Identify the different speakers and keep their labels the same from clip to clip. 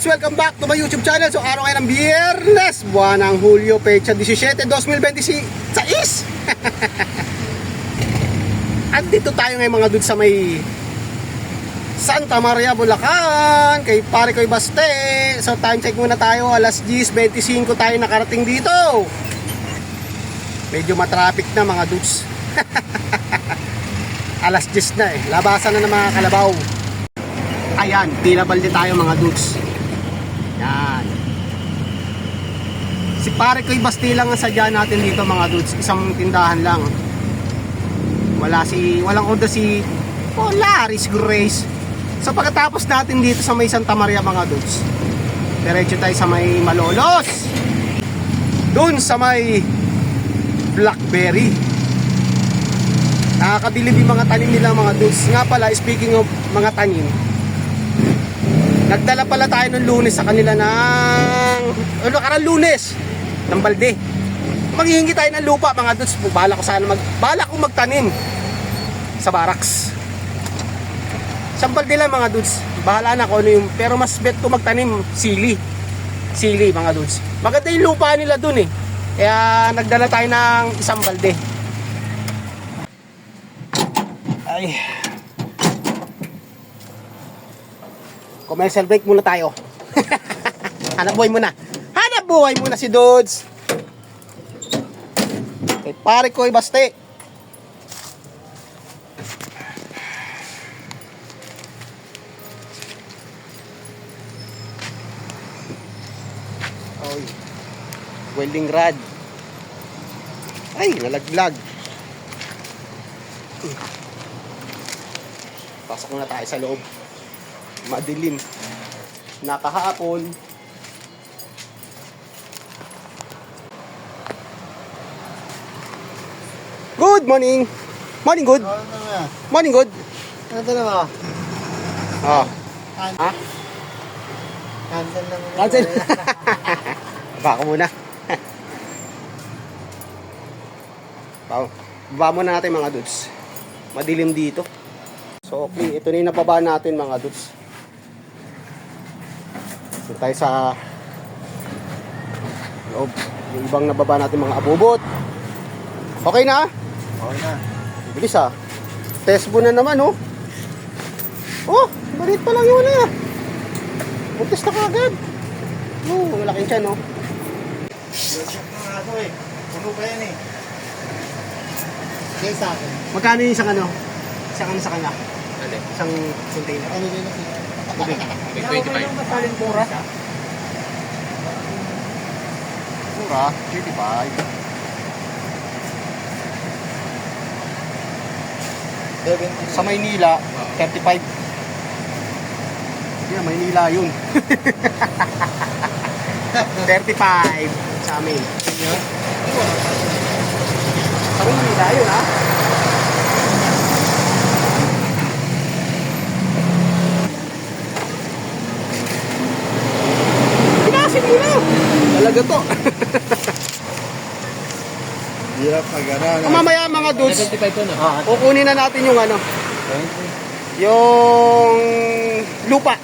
Speaker 1: dudes, welcome back to my YouTube channel. So araw ngayon ng Biyernes, buwan ng Hulyo, pecha 17, 2026. At dito tayo ngayon mga dudes sa may Santa Maria, Bulacan, kay pare ko'y Baste. So time check muna tayo, alas 10:25 tayo nakarating dito. Medyo matraffic na mga dudes. Alas 10 na eh, labasan na ng mga kalabaw. Ayan, tila balde tayo mga dudes. Yan. Si pare ko'y Basti lang ang sadya natin dito mga dudes. Isang tindahan lang. Walang order si Polaris Grace. So pagkatapos natin dito sa may Santa Maria mga dudes, diretso tayo sa may Malolos. Doon sa may Blackberry. Nakakabilib yung mga tanim nila mga dudes. Nga pala, speaking of mga tanim, nagdala pala tayo ng Lunes sa kanila ng nakarang Lunes ng balde. Maghihingi tayo ng lupa mga dudes. Bala ko magtanim sa barracks. Isang balde lang mga dudes. Bahala na kung ano yung, pero mas bet ko magtanim sili mga dudes. Maganda yung lupa nila dun eh. Kaya nagdala tayo ng isang balde. Ay, commercial break muna tayo. Hanap buhay muna si dudes. Kay pare ko'y Baste. Oy, welding rod. Ay, nalaglag. Pasok na tayo sa loob. Madilim. Nakahapon. Good morning. Morning good. Morning good.
Speaker 2: Ano ito naman?
Speaker 1: Oh. Ha?
Speaker 2: Cancel lang.
Speaker 1: Cancel. Baka muna. Baba muna natin mga dudes. Madilim dito. So okay, ito na yung nababa natin mga dudes. So tayo sa loob. Yung ibang nababa natin mga abubot. Okay na?
Speaker 2: Okay na.
Speaker 1: Bilis ah. Test mo na naman oh. Oh, maliit pa lang yun ah. Puntis na kagad. Oh, malaking tiyan oh.
Speaker 2: Yoshok ng aso eh. Puno pa yan eh. Okay sa akin.
Speaker 1: Magkano yung isang ano? Isang ano sa kanya? Isang container.
Speaker 2: Ano din na siya?
Speaker 1: Tubig.
Speaker 2: May 25. Ano ba saling pura?
Speaker 1: Mura, 35.
Speaker 2: 70.
Speaker 1: Sa Maynila, 35. Yeah, Maynila yun. 35 sa amin. Sa Maynila yun ha. Pinasin mo na. Talaga to.
Speaker 2: Hirap pag ano.
Speaker 1: Mamaya mga dudes,
Speaker 2: 75 to na.
Speaker 1: kukunin na natin yung ano, yung lupa.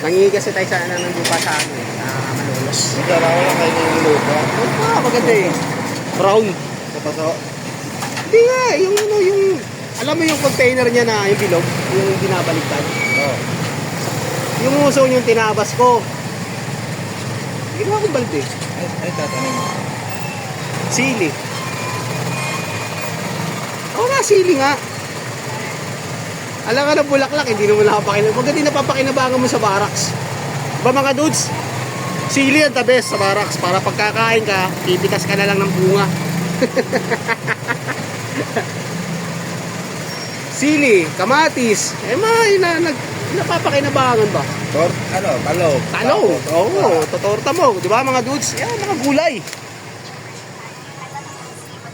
Speaker 1: Nangingi kasi tayo sa ng lupa sa ano eh, sa Malolos.
Speaker 2: Magkala ko lang kayo ng lupa.
Speaker 1: Maganda eh. Brown.
Speaker 2: Kapaso.
Speaker 1: Hindi nga, yung ano, yung, alam mo yung container niya na yung bilog, yung binabaliktad.
Speaker 2: Oo.
Speaker 1: Yung uso yung tinabas ko. Ginawa ko balde.
Speaker 2: Ay, tatanim mo.
Speaker 1: Sili. Oo nga, sili nga. Alam ka na bulaklak, hindi naman nakapakinabangan. Pagka di napapakinabangan mo sa barracks. Ba mga dudes? Sili ang the best sa barracks. Para pagkakain ka, pipitas ka na lang ng bunga. Sili, kamatis. Napapakinabangan ba?
Speaker 2: Talong.
Speaker 1: Talong. Oo, totorta mo. Di ba mga dudes? Yan, mga gulay.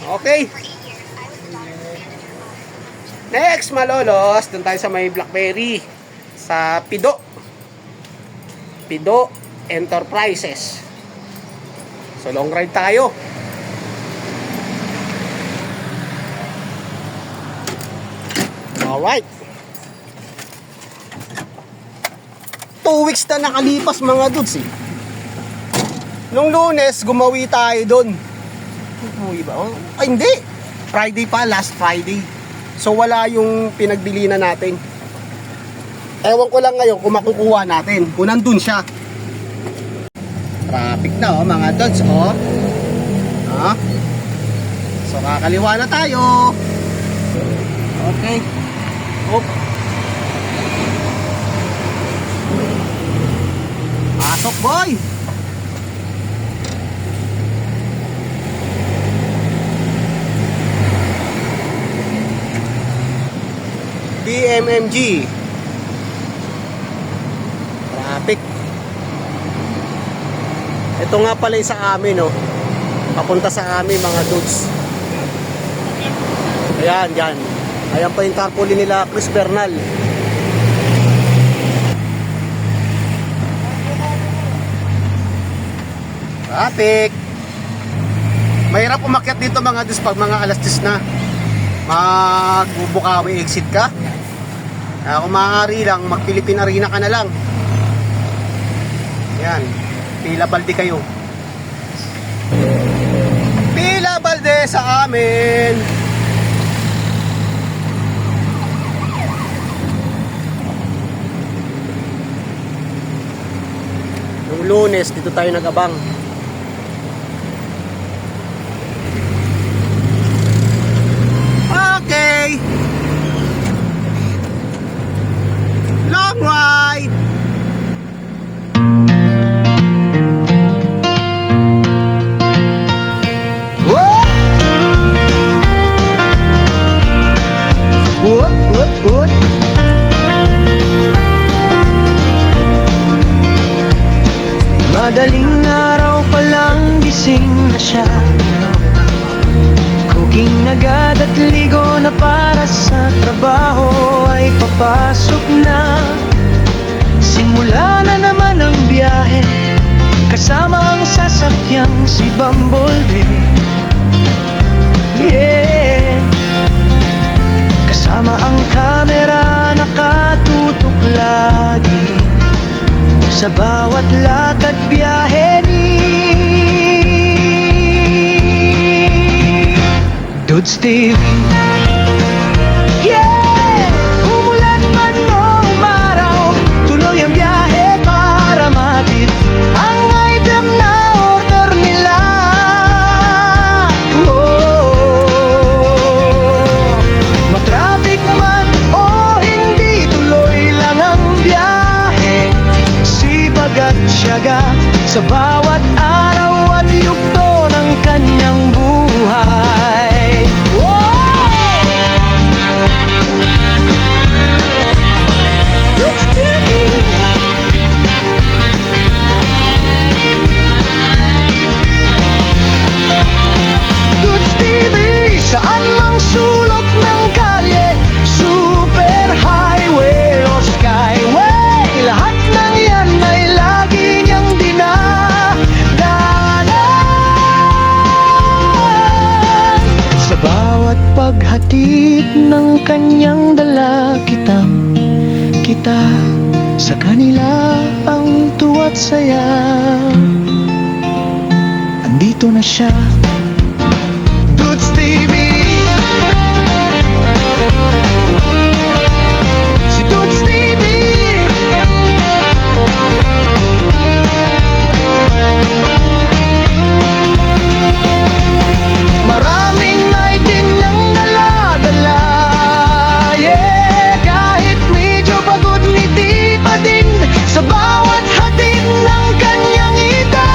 Speaker 1: Okay. Next, Malolos. Doon tayo sa may Blackberry. Sa Pido Enterprises. So, long ride tayo. Alright. 2 weeks na nakalipas mga dudes eh. Nung Lunes, gumawi tayo doon. Umuwi ba? Oh, ay hindi. Friday pa, last Friday. So wala yung pinagbili na natin. Ewan ko lang ngayon kung makukuha natin. Kung nandun siya. Traffic na oh mga dudes oh. Ah. So kakaliwa na tayo. Okay. Op. Pasok boy. BMMG. Traffic. Ito nga pala yung sa amin, no. Papunta sa amin, mga dudes. Ayan, dyan. Ayan pa yung tarpaulin nila, Chris Bernal. Traffic. Mahirap umakyat dito, mga dudes, pag mga alas 10 na. Magbubukawi exit ka. Kung maaari lang, mag-Philippine Arena ka na lang. Yan. Pila balde kayo. Pila balde sa amin. Nung Lunes, dito tayo nag-abang. Okay. Long ride. What?
Speaker 3: Madaling araw pa lang gising na siya. Cooking agad at ligo na para sa trabaho ay papasok na. Simula na naman ang biyahe kasama ang sasakyang si Bumblebee. Yeah. Kasama ang kamera nakatutok lagi sa bawat lakad biyahe ni Dudes TV. Yeah! Umulan man o umaraw, tuloy ang biyahe para matid ang item na order nila. Matraffic man o hindi, tuloy lang ang biyahe. Sipag at tiyaga sa bawat araw at yugto ng kanyang buhay. Dudes TV, saan mang sulok ng kalye, super highway o skyway, lahat ng yan ay lagi niyang dinadaanan. Sa bawat paghatid ng kanyang dala, kita sa kanila ang tuwa't saya. Andito na siya, Dudes TV. Si Dudes TV. Maraming item niyang dala-dala. Yeah, kahit medyo pagod ngiti pa din sa bawat hatid ng kanyang ita.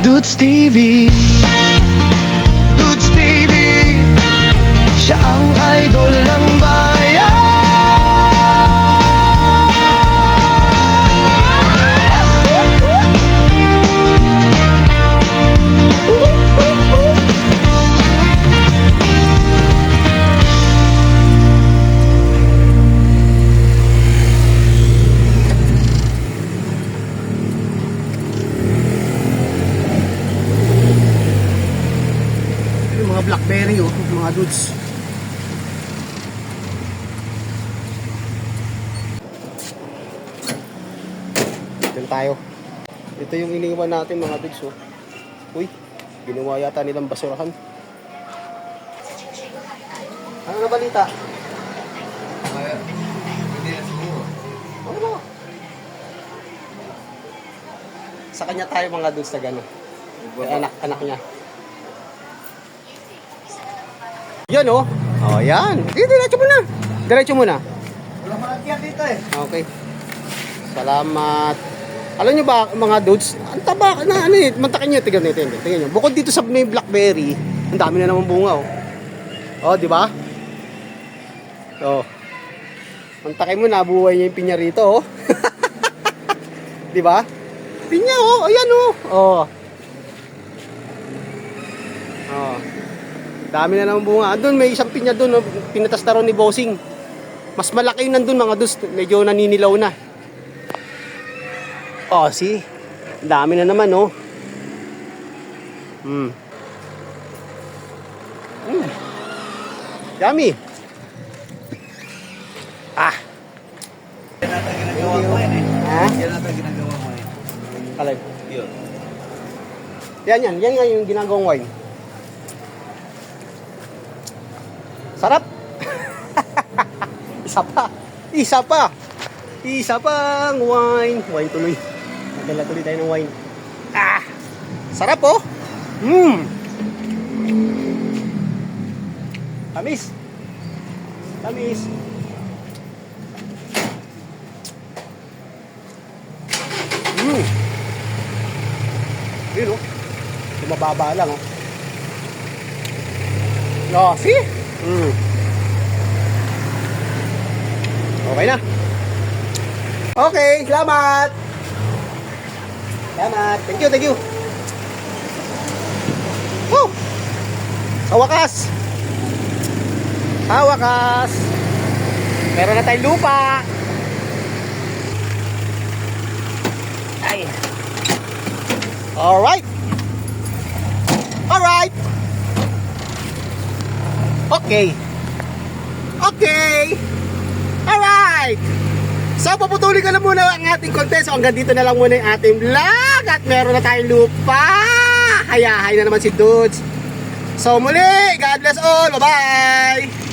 Speaker 3: Dudes TV. Dudes TV. Siya ang idol ng bayan.
Speaker 1: Yung mga Blackberry oh, mga dudes. Doon tayo. Ito yung iniwan natin mga dudes, oh. Uy, ginawa yata nilang basurahan. Ano na balita?
Speaker 2: Hindi na siguro.
Speaker 1: Ano ba? Sa kanya tayo mga dudes na gano'n. Anak niya. Yan, oh. Oh, yan. Diretso mo na. Diretso mo na.
Speaker 2: Wala malagyan dito eh.
Speaker 1: Okay. Salamat. Alam nyo ba mga dudes, ang taba na ano eh, mantakin nyo, tignan nyo. Bukod dito sa may blackberry, ang dami na naman bunga, oh. Oh, di ba? Oh. Mantakin mo, nabuhay niya yung pinya rito, oh. Di ba? Pinya, oh. Ayan, oh. Oh. Oh. Dami na naman bunga. Doon may isang pinya doon, oh. Pinatas na ron ni Bossing. Mas malaki yun nandun mga dudes, medyo naninilaw na. Oh, see? Dami na naman, oh. Yummy. Ah.
Speaker 2: Yan natin ginagawa mo yun eh.
Speaker 1: Ha?
Speaker 2: Yan natin ginagawa mo eh.
Speaker 1: Kalag.
Speaker 2: Yun.
Speaker 1: Yan nga yung ginagawang wine. Sarap. Isa pang wine. Wine tuloy. Nadala tuloy tayo ng wine. Ah. Sarap, oh. Tamis. Yun, oh. Mababa lang, oh. No, see? Okay na. Okay, salamat. Thank you. Woo! Sa wakas. Meron na tayong lupa. Ay. Alright. Okay. Alright. So, paputulin ko na muna ang ating content. So, hanggang dito na lang muna yung ating vlog. At meron na tayong lupa. Hayahay na naman si Dudes. So, muli, God bless all. Bye-bye.